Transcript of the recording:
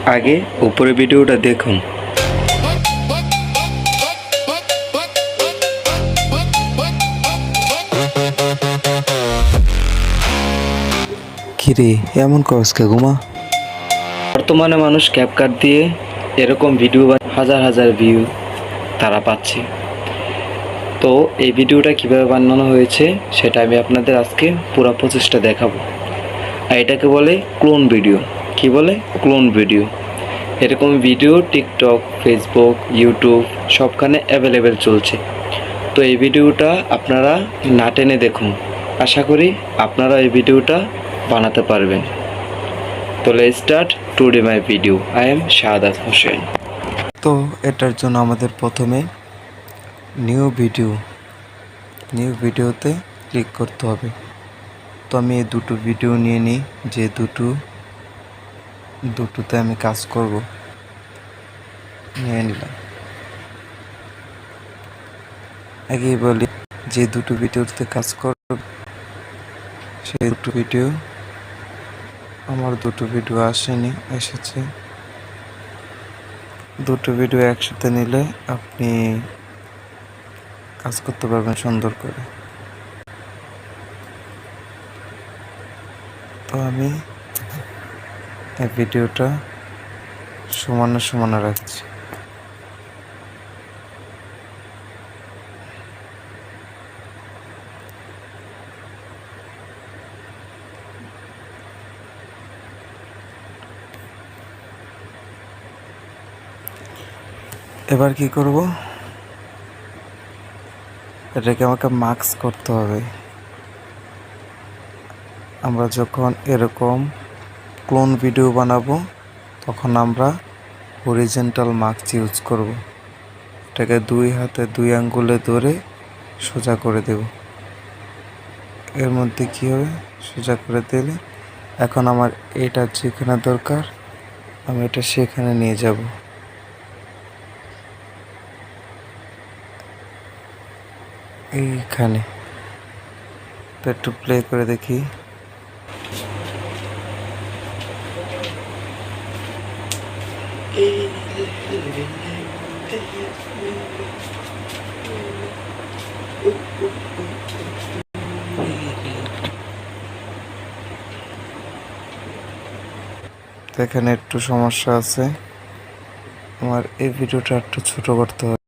আগে উপরে ভিডিওটা দেখুন। কিরে এমন করস কে ঘুমা? বর্তমানে মানুষ ক্যাপকাট দিয়ে এরকম ভিডিও হাজার হাজার ভিউ তারা পাচ্ছে। তো এই ভিডিওটা কিভাবে বানানো হয়েছে সেটা আমি আপনাদের আজকে পুরো প্রচেষ্টা দেখাবো। আর এটাকে বলে ক্লোন ভিডিও। কি বলে? Clone video. এরকম ভিডিও টিকটক, ফেসবুক, ইউটিউব সবখানে অ্যাভেলেবেল চলছে। তো এই ভিডিওটা আপনারা না টেনে দেখুন। আশা করি আপনারা এই ভিডিওটা বানাতে পারবেন। তো let's start today my video. I am Shahadat Hossain. তো এটার জন্য আমাদের প্রথমে নিউ ভিডিওতে ক্লিক করতে হবে। তো আমি এই দুটো ভিডিও নিয়ে নিই, যে দুটোতে আমি কাজ করব, নিয়ে নিলাম। আগেই বলি, যে দুটো ভিডিওতে কাজ করব সেই দুটো ভিডিও আমার দুটো ভিডিও আসেনি, এসেছে। দুটো ভিডিও একসাথে নিলে আপনি কাজ করতে পারবেন সুন্দর করে। তো আমি এই ভিডিওটা সমানে রাখছি। এবার কি করব, এটাকে আমাকে মার্কস করতে হবে। আমরা যখন এরকম ক্লোন ভিডিও বানাবো তখন আমরা হরিজন্টাল মার্কস ইউজ করব। এটাকে দুই হাতে দুই আঙ্গুলে ধরে সোজা করে দেব। এর মধ্যে কি হবে, সোজা করে দিলে এখন আমার এটা যেখানে দরকার আমি এটা সেখানে নিয়ে যাব। এইখানে তো একটু প্লে করে দেখি। তো এখানে একটু সমস্যা আছে, আমার এই ভিডিওটা একটু ছোট করতে হবে।